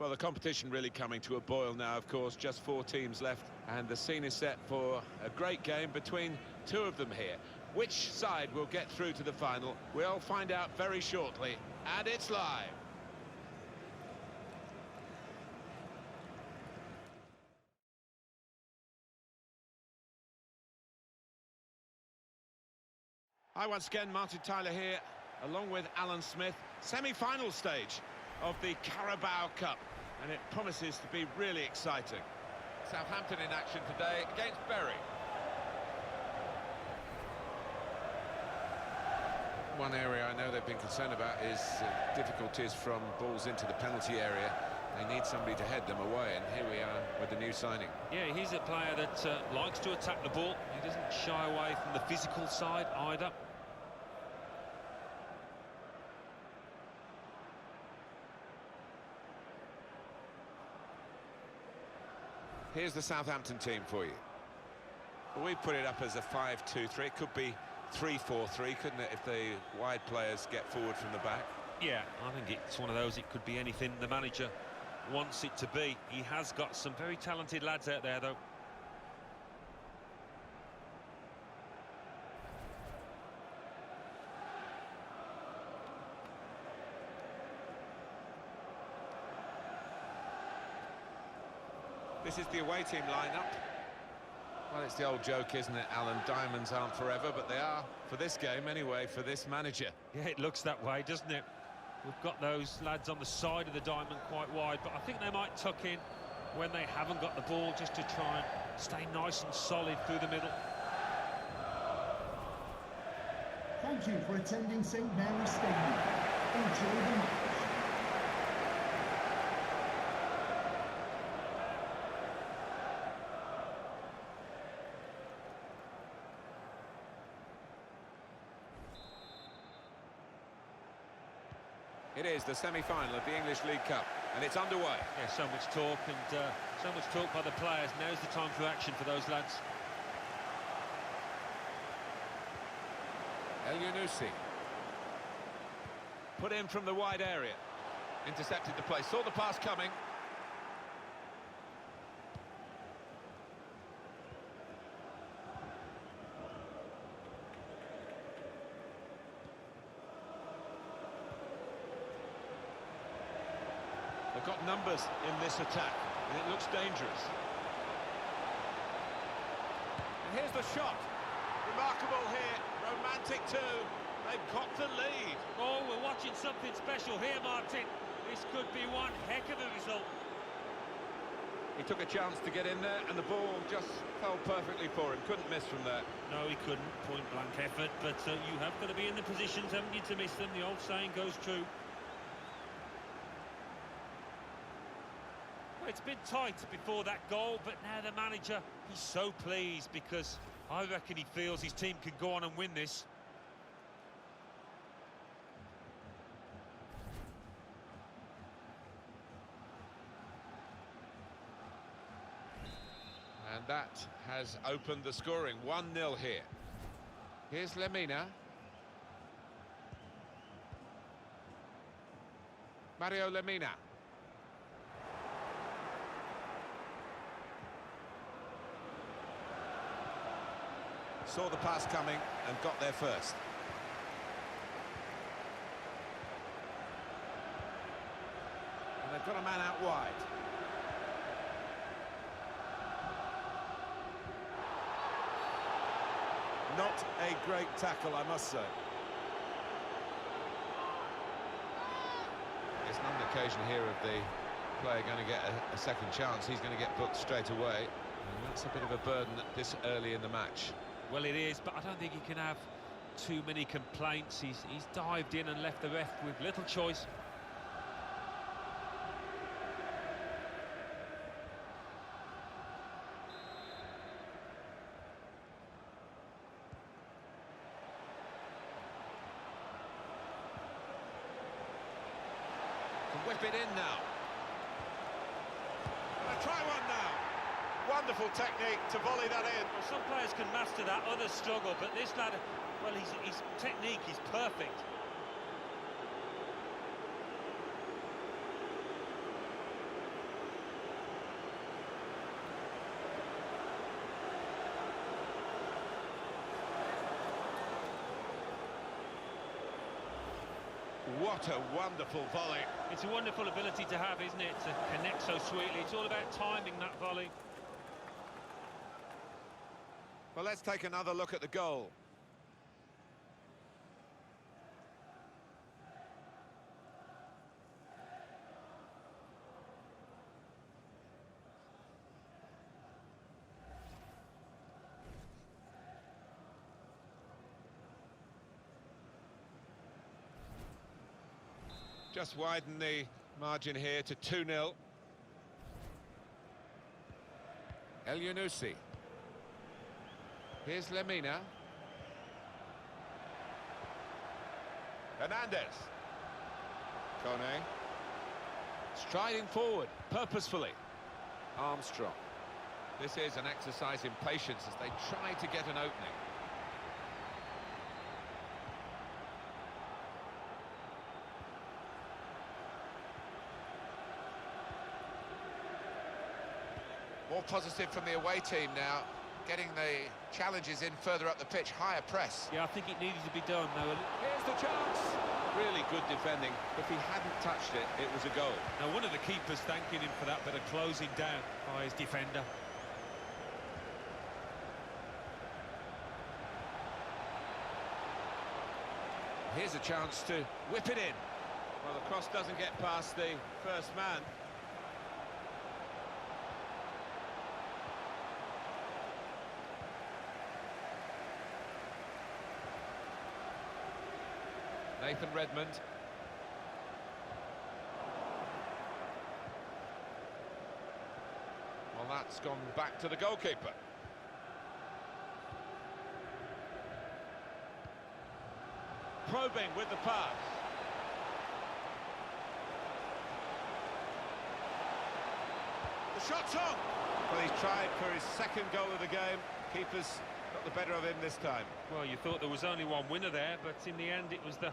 Well, the competition really coming to a boil now, of course. Just 4 teams left, and the scene is set for a great game between 2 of them here. Which side will get through to the final? We'll find out very shortly, and it's live. Hi once again, Martin Tyler here, along with Alan Smith. Semi-final stage of the Carabao Cup, and it promises to be really exciting. Southampton in action today against Bury. One area I know they've been concerned about is difficulties from balls into the penalty area. They need somebody to head them away, and here we are with the new signing. Yeah, he's a player that likes to attack the ball. He doesn't shy away from the physical side either. Here's the Southampton team for you. Well, we've put it up as a 5-2-3. It could be 3-4-3, couldn't it, if the wide players get forward from the back? Yeah, I think it's one of those, it could be anything the manager wants it to be. He has got some very talented lads out there, though. This is the away team lineup. Well, it's the old joke, isn't it, Alan? Diamonds aren't forever, but they are for this game anyway, for this manager. Yeah, it looks that way, doesn't it? We've got those lads on the side of the diamond quite wide, but I think they might tuck in when they haven't got the ball, just to try and stay nice and solid through the middle. Thank you for attending St Mary's Stadium. Enjoy the match. It is the semi-final of the English League Cup, and it's underway. Yeah, so much talk, and so much talk by the players. Now's the time for action for those lads. El Yunusi. Put in from the wide area. Intercepted the play, saw the pass coming. They've got numbers in this attack, and it looks dangerous. And here's the shot. Remarkable here, romantic too. They've got the lead. Oh, we're watching something special here, Martin. This could be one heck of a result. He took a chance to get in there, and the ball just fell perfectly for him. Couldn't miss from there. No, he couldn't. Point-blank effort, but you have got to be in the positions, haven't you, to miss them? The old saying goes true. Well, it's been tight before that goal, but now the manager, he's so pleased because I reckon he feels his team can go on and win this. And that has opened the scoring. 1-0 here. Here's Lemina. Mario Lemina. Saw the pass coming and got there first. And they've got a man out wide. Not a great tackle, I must say. It's another occasion here of the player going to get a second chance. He's going to get booked straight away. And that's a bit of a burden this early in the match. Well, it is, but I don't think he can have too many complaints. He's dived in and left the ref with little choice. Can whip it in now. Gonna try one now. Wonderful technique to volley that in. Well, some players can master that, others struggle, but this lad, well, his technique is perfect. What a wonderful volley. It's a wonderful ability to have, isn't it? To connect so sweetly. It's all about timing that volley. Well, let's take another look at the goal. Just widen the margin here to 2-0. El Yunusi. Here's Lemina. Hernandez. Kone. Striding forward, purposefully. Armstrong. This is an exercise in patience as they try to get an opening. More positive from the away team now, getting the challenges in further up the pitch, higher press. Yeah, I think it needed to be done, though. Here's the chance. Really good defending. If he hadn't touched it, it was a goal. Now, one of the keepers thanking him for that bit of closing down by his defender. Here's a chance to whip it in. Well, the cross doesn't get past the first man. Nathan Redmond. Well, that's gone back to the goalkeeper. Probing with the pass. The shot's on! Well, he's tried for his second goal of the game. Keeper's got the better of him this time. Well, you thought there was only one winner there, but in the end it was the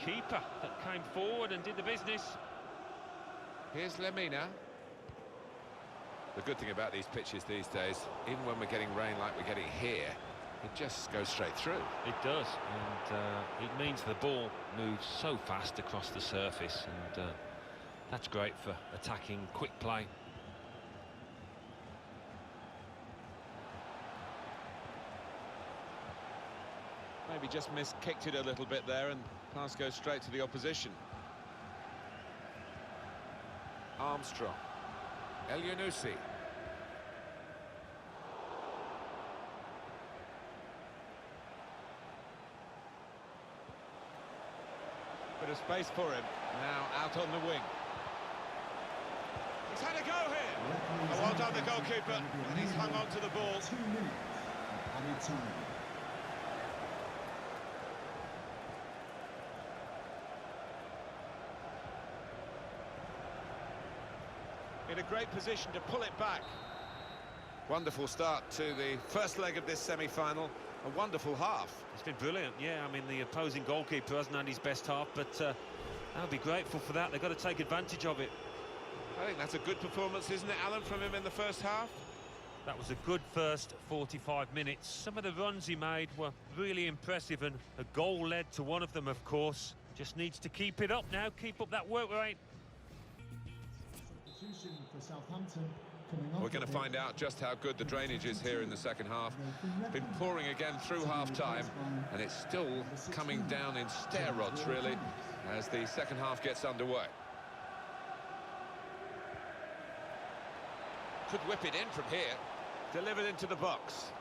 keeper that came forward and did the business. Here's Lemina. The good thing about these pitches these days, even when we're getting rain like we're getting here, it just goes straight through. It does, and it means the ball moves so fast across the surface, and that's great for attacking quick play. Maybe just kicked it a little bit there, and pass goes straight to the opposition. Armstrong. El Yunusi. Bit of space for him. Now out on the wing. He's had a go here. Oh, well done, the goalkeeper. And he's hung on to the ball. 2 minutes of added time. In a great position to pull it back. Wonderful start to the first leg of this semi-final. A wonderful half. It's been brilliant, yeah. I mean, the opposing goalkeeper hasn't had his best half, but I'll be grateful for that. They've got to take advantage of it. I think that's a good performance, isn't it, Alan, from him in the first half? That was a good first 45 minutes. Some of the runs he made were really impressive, and a goal led to one of them, of course. Just needs to keep it up now, keep up that work rate. Substitution for Southampton coming off. We're going to find out just how good the drainage is here in the second half. Been pouring again through half-time, and it's still coming down in stair rods, really, as the second half gets underway. Could whip it in from here. Delivered into the box.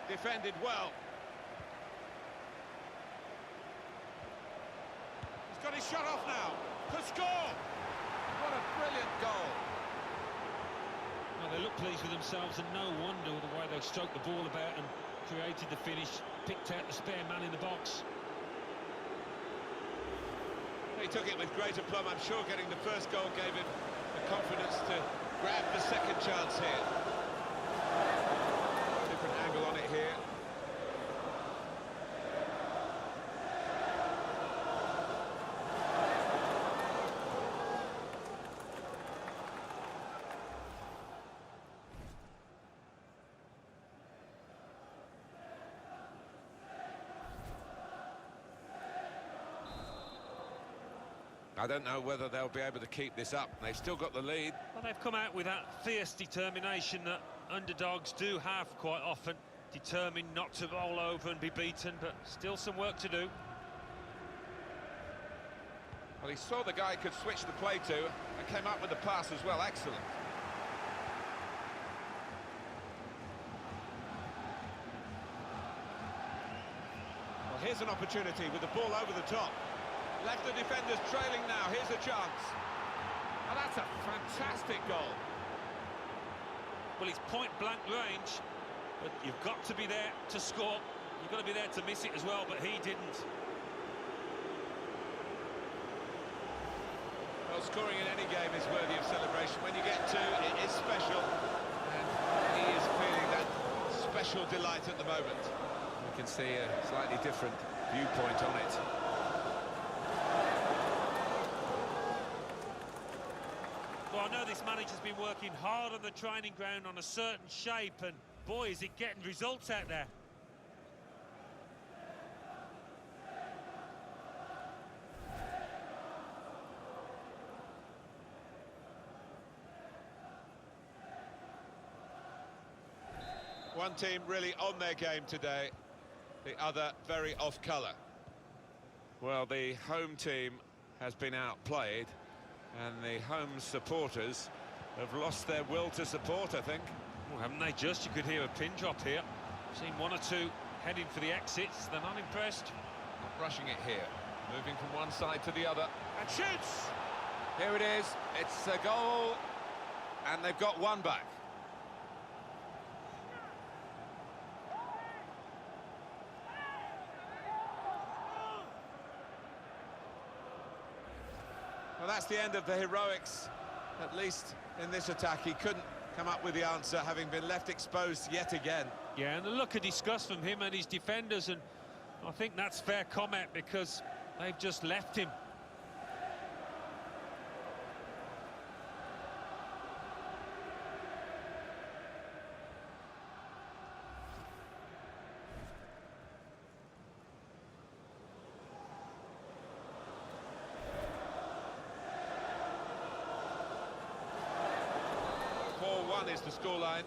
Defended well. He's got his shot off now. Could score! What a brilliant goal. Well, they look pleased with themselves, and no wonder the way they stroked the ball about and created the finish, picked out the spare man in the box. He took it with great aplomb. I'm sure getting the first goal gave him the confidence to grab the second chance here. Different angle on it here. I don't know whether they'll be able to keep this up. They've still got the lead. Well, they've come out with that fierce determination that underdogs do have quite often. Determined not to roll over and be beaten, but still some work to do. Well, he saw the guy he could switch the play to and came up with the pass as well. Excellent. Well, here's an opportunity with the ball over the top. Left the defenders trailing now. Here's a chance. Oh, that's a fantastic goal. Well, it's point-blank range, but you've got to be there to score. You've got to be there to miss it as well, but he didn't. Well, scoring in any game is worthy of celebration. When you get two, it is special. And he is feeling that special delight at the moment. You can see a slightly different viewpoint on it. Well, I know this manager's been working hard on the training ground on a certain shape, and boy, is it getting results out there. One team really on their game today, the other very off colour. Well, the home team has been outplayed, and the home supporters have lost their will to support, I think. Well, haven't they just? You could hear a pin drop here. Seen one or two heading for the exits. They're not impressed. Not rushing it here. Moving from one side to the other. And shoots! Here it is. It's a goal. And they've got one back. Well, that's the end of the heroics, at least in this attack. He couldn't come up with the answer, having been left exposed yet again. Yeah, and a look of disgust from him and his defenders, and I think that's fair comment because they've just left him. Is the scoreline.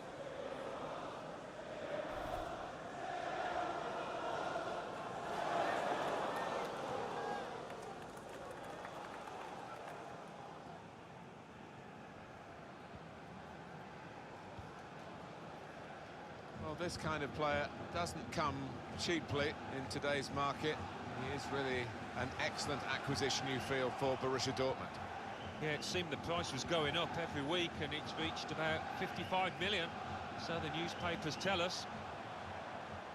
Well, this kind of player doesn't come cheaply in today's market. He is really an excellent acquisition, you feel, for Borussia Dortmund. Yeah, it seemed the price was going up every week, and it's reached about 55 million, so the newspapers tell us.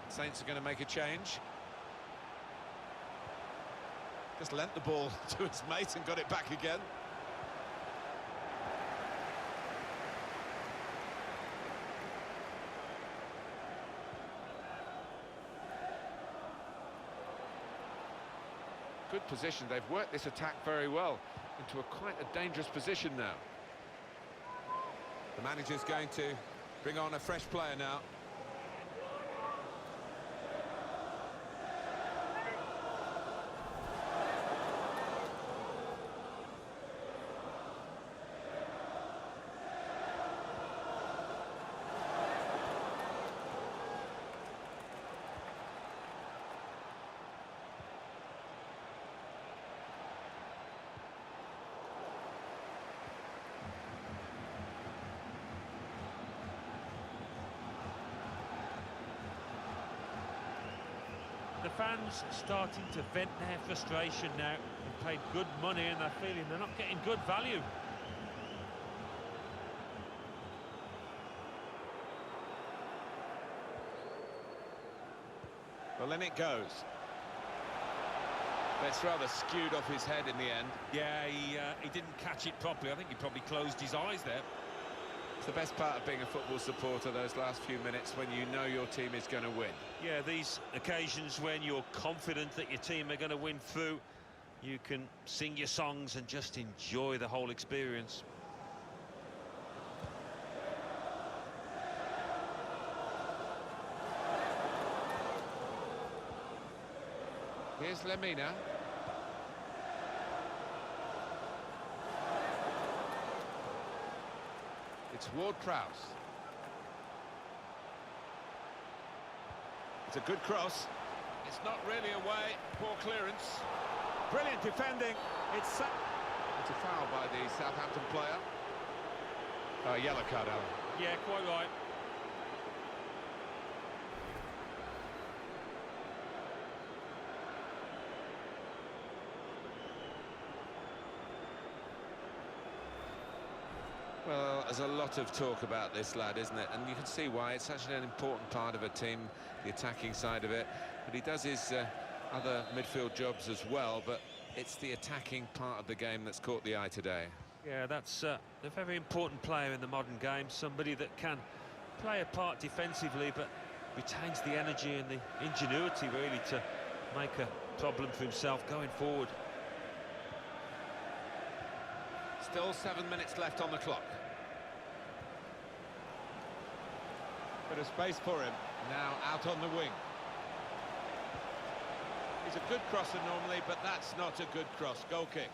Saints are going to make a change. Just lent the ball to his mate and got it back again. Good position. They've worked this attack very well into quite a dangerous position now. The manager's going to bring on a fresh player now. The fans starting to vent their frustration now. They've paid good money and they're feeling they're not getting good value. Well, then it goes. That's rather skewed off his head in the end. Yeah, he didn't catch it properly. I think he probably closed his eyes there. It's the best part of being a football supporter, those last few minutes when you know your team is going to win. Yeah, these occasions when you're confident that your team are going to win through, you can sing your songs and just enjoy the whole experience. Here's Lemina. It's Ward-Prowse. It's a good cross. It's not really away. Poor clearance. Brilliant defending. It's a foul by the Southampton player. Yellow card, Alan. Yeah, quite right. Well, there's a lot of talk about this lad, isn't it? And you can see why. It's such an important part of a team, the attacking side of it. But he does his other midfield jobs as well, but it's the attacking part of the game that's caught the eye today. Yeah, that's a very important player in the modern game, somebody that can play a part defensively but retains the energy and the ingenuity really to make a problem for himself going forward. Still 7 minutes left on the clock. Bit of space for him, now out on the wing. He's a good crosser normally, but that's not a good cross. Goal kick.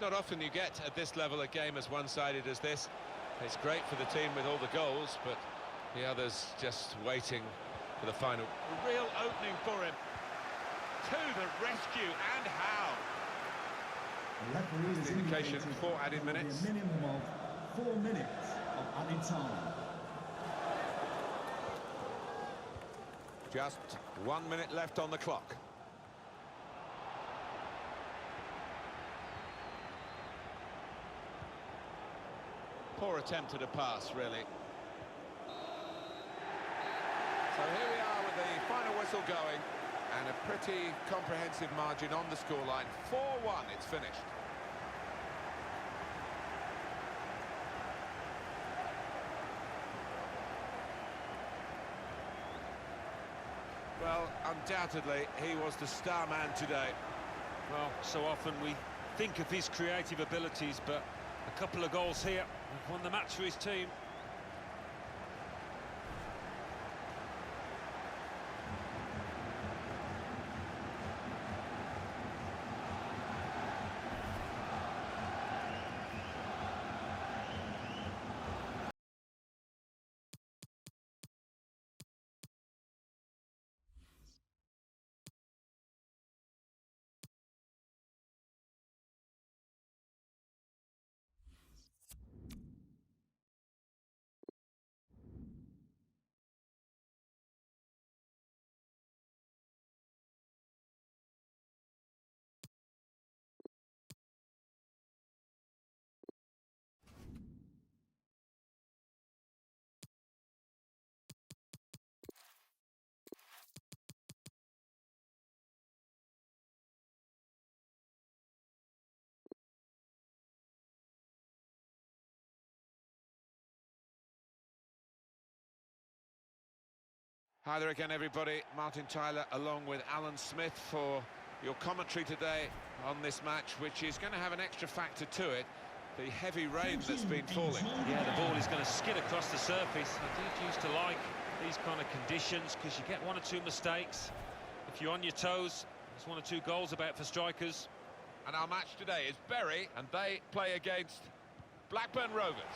Not often you get at this level a game as one-sided as this. It's great for the team with all the goals, but the others just waiting for the final. A real opening for him. To the rescue, and how? The referee has Indication indicated for added there will be minutes. a minimum of 4 minutes of added time. Just 1 minute left on the clock. Poor attempt at a pass, really. So here we are with the final whistle going, and a pretty comprehensive margin on the scoreline. 4-1, it's finished. Well, undoubtedly, he was the star man today. Well, so often we think of his creative abilities, but a couple of goals here have won the match for his team. Hi there again, everybody. Martin Tyler along with Alan Smith for your commentary today on this match, which is going to have an extra factor to it, the heavy rain that's been falling. Yeah, the ball is going to skid across the surface. I do used to like these kind of conditions because you get one or two mistakes. If you're on your toes, there's one or two goals about for strikers. And our match today is Bury, and they play against Blackburn Rovers.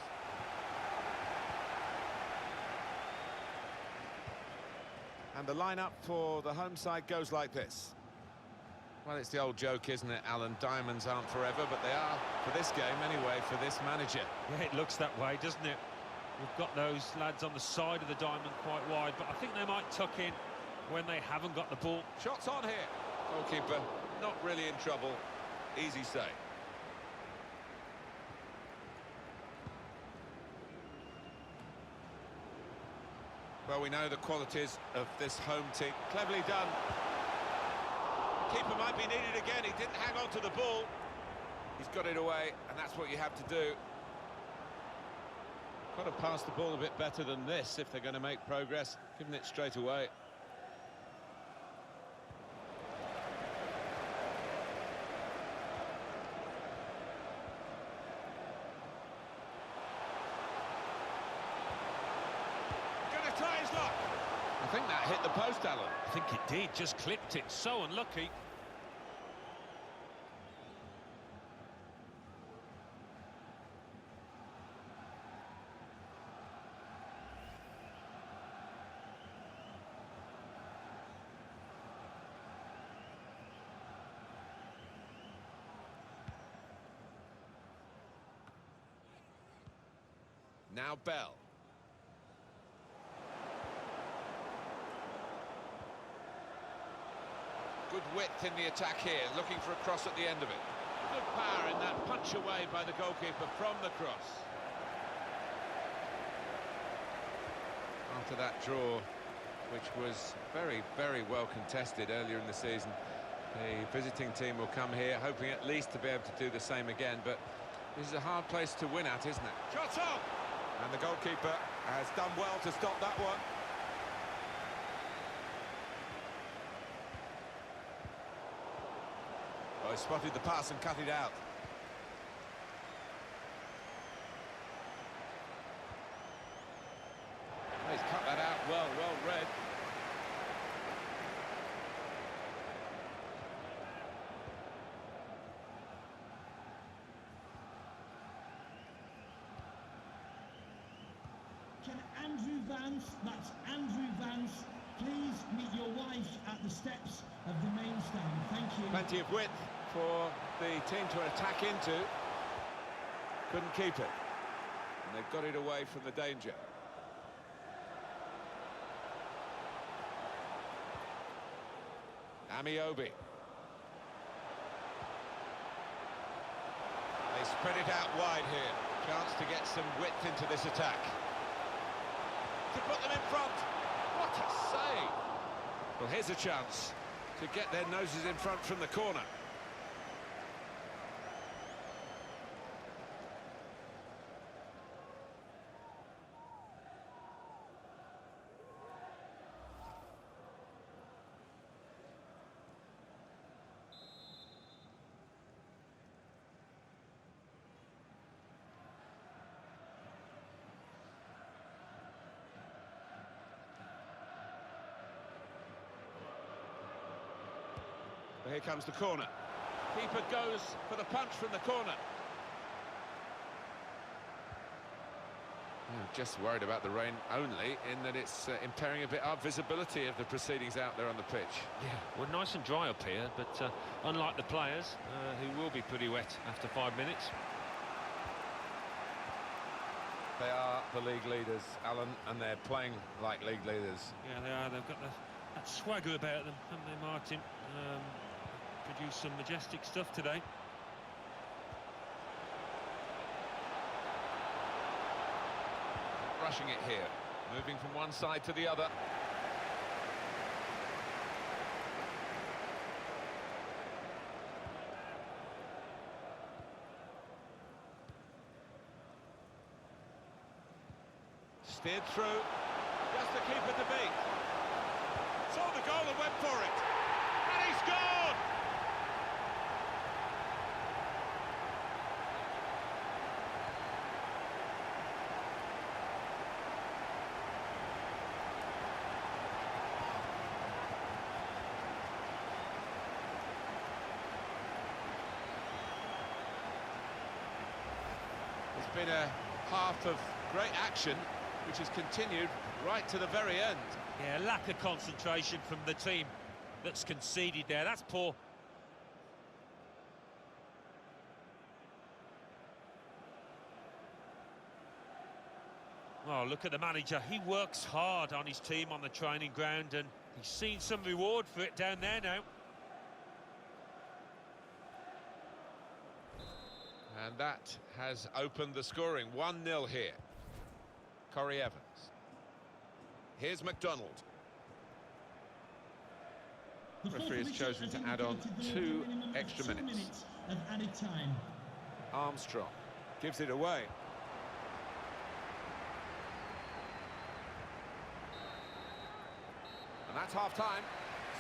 And the lineup for the home side goes like this. Well, it's the old joke, isn't it, Alan? Diamonds aren't forever, but they are for this game anyway, for this manager. Yeah, it looks that way, doesn't it? We've got those lads on the side of the diamond quite wide, but I think they might tuck in when they haven't got the ball. Shots on here. Goalkeeper not really in trouble. Easy save. Well, we know the qualities of this home team. Cleverly done. Keeper might be needed again. He didn't hang on to the ball. He's got it away, and that's what you have to do. Got to pass the ball a bit better than this if they're going to make progress. Giving it straight away. I think that hit the post, Alan. I think it did, just clipped it. So unlucky. Now Bell. Good width in the attack here, looking for a cross at the end of it. Good power in that punch away by the goalkeeper from the cross. After that draw, which was very, very well contested earlier in the season, the visiting team will come here hoping at least to be able to do the same again, but this is a hard place to win at, isn't it? Shot on! And the goalkeeper has done well to stop that one. Oh, he spotted the pass and cut it out. Oh, he's cut that out well read. Can Andrew Vance, that's Andrew Vance, please meet your wife at the steps of the main stand. Thank you. Plenty of width for the team to attack into. Couldn't keep it. And they've got it away from the danger. Amiobi. They spread it out wide here. Chance to get some width into this attack. To put them in front. What a save! Well, here's a chance to get their noses in front from the corner. Here comes the corner. Keeper goes for the punch from the corner. Just worried about the rain only, in that it's impairing a bit our visibility of the proceedings out there on the pitch. Yeah, we're nice and dry up here, but unlike the players, who will be pretty wet after 5 minutes. They are the league leaders, Alan, and they're playing like league leaders. Yeah, they are. They've got that swagger about them, haven't they, Martin? Produced some majestic stuff today. Rushing it here, moving from one side to the other. Steered through, just the keeper to beat. Saw the goal and went for it. And he scored! It's been a half of great action, which has continued right to the very end. Yeah, lack of concentration from the team that's conceded there. That's poor. Oh, look at the manager. He works hard on his team on the training ground, and he's seen some reward for it down there now. And that has opened the scoring. 1-0 here. Corey Evans. Here's McDonald. The referee has chosen to add on 2 extra minutes. Of added time. Armstrong gives it away. And that's half-time,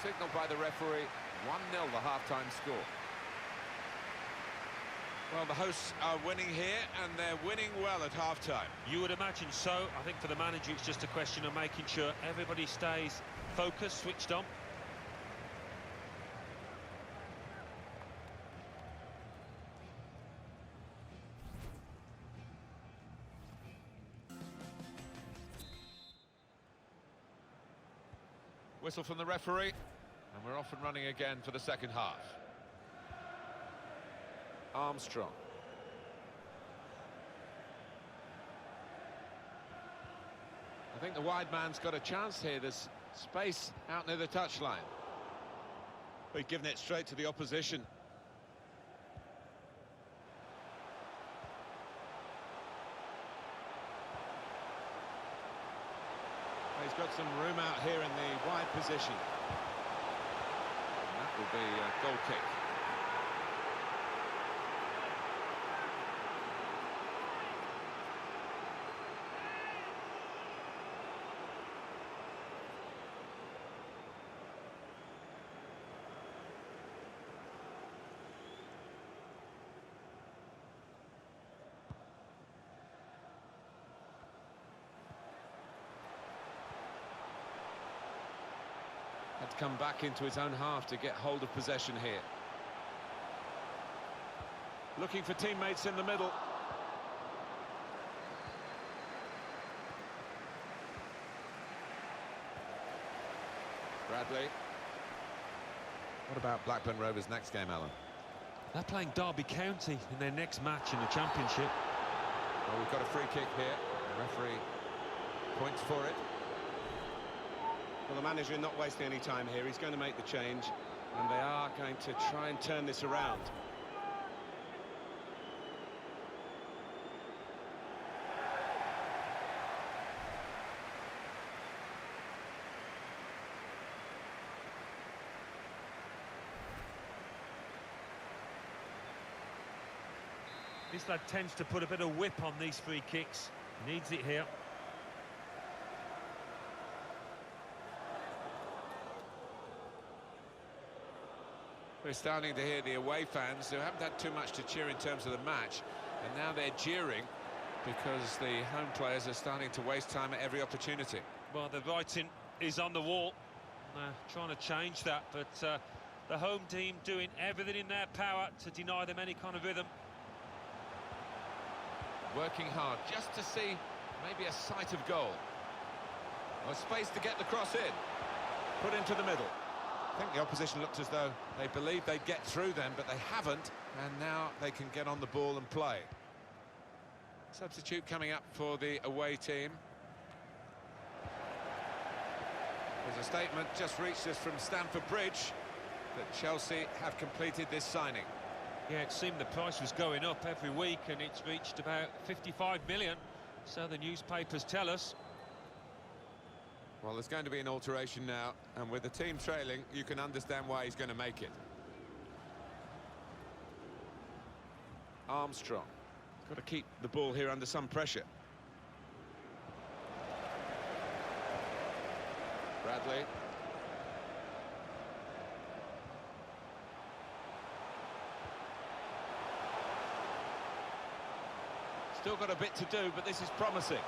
signalled by the referee. 1-0 the half-time score. Well, the hosts are winning here, and they're winning well at half-time. You would imagine so. I think for the manager, it's just a question of making sure everybody stays focused, switched on. Whistle from the referee, and we're off and running again for the second half. Armstrong. I think the wide man's got a chance here. There's space out near the touchline. We've given it straight to the opposition. He's got some room out here in the wide position. And that will be a goal kick. Had to come back into his own half to get hold of possession here. Looking for teammates in the middle. Bradley. What about Blackburn Rovers' next game, Alan? They're playing Derby County in their next match in the Championship. Well, we've got a free kick here. The referee points for it. Well, the manager not wasting any time here. He's going to make the change, and they are going to try and turn this around. This lad tends to put a bit of whip on these free kicks. Needs it here. We're starting to hear the away fans who haven't had too much to cheer in terms of the match, and now they're jeering because the home players are starting to waste time at every opportunity. Well, the writing is on the wall. Trying to change that, but the home team doing everything in their power to deny them any kind of rhythm. Working hard just to see maybe a sight of goal. Or space to get the cross in. Put into the middle. I think the opposition looked as though they believed they'd get through them, but they haven't, and now they can get on the ball and play. Substitute coming up for the away team. There's a statement just reached us from Stamford Bridge that Chelsea have completed this signing. Yeah, it seemed the price was going up every week, and it's reached about 55 million, so the newspapers tell us. Well, there's going to be an alteration now, and with the team trailing, you can understand why he's going to make it. Armstrong. Got to keep the ball here under some pressure. Bradley. Still got a bit to do, but this is promising.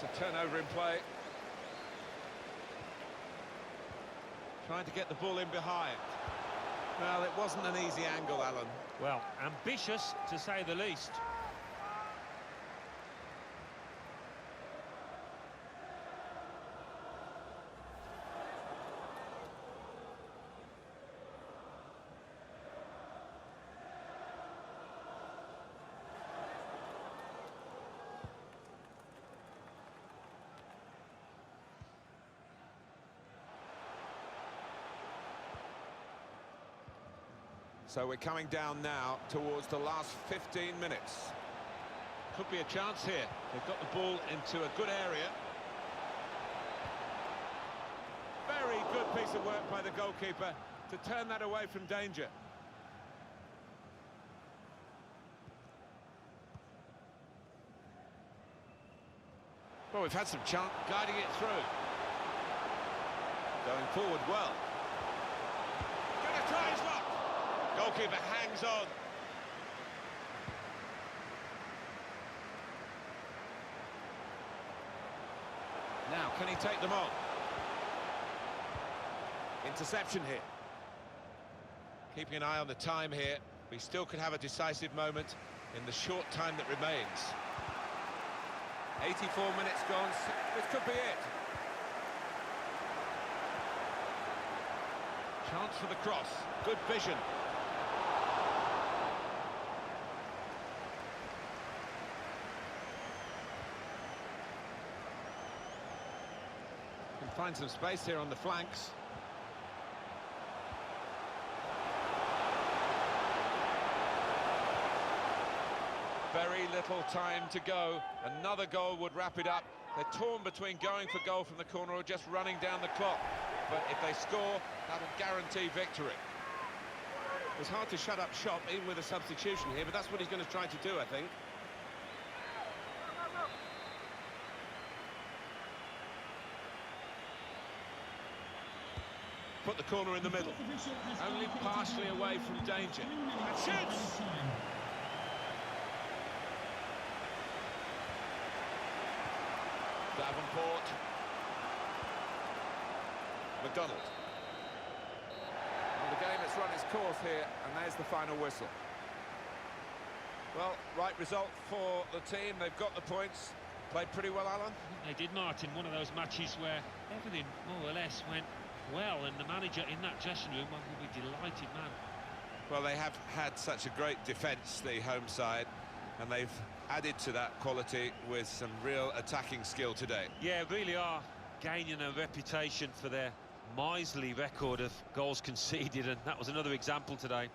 That's a turnover in play. Trying to get the ball in behind. Well, it wasn't an easy angle, Alan. Well, ambitious, to say the least. So we're coming down now towards the last 15 minutes. Could be a chance here. They've got the ball into a good area. Very good piece of work by the goalkeeper to turn that away from danger. Well, we've had some chance Guiding it through. Going forward well. Goalkeeper hangs on. Now, can he take them on? Interception here. Keeping an eye on the time here. We still could have a decisive moment in the short time that remains. 84 minutes gone. This could be it. Chance for the cross. Good vision. Can find some space here on the flanks. Very little time to go. Another goal would wrap it up. They're torn between going for goal from the corner or just running down the clock. But if they score, that'll guarantee victory. It's hard to shut up shop, even with a substitution here, but that's what he's going to try to do, I think. Put the corner in the middle. Only partially away from danger. And shoots! Davenport. McDonald. Well, the game has run its course here, and there's the final whistle. Well, right result for the team. They've got the points. Played pretty well, Alan. They did, Martin. One of those matches where everything more or less went well, and the manager in that dressing room will be delighted, man. Well, they have had such a great defence, the home side, and they've added to that quality with some real attacking skill today. Yeah, really are gaining a reputation for their miserly record of goals conceded, and that was another example today.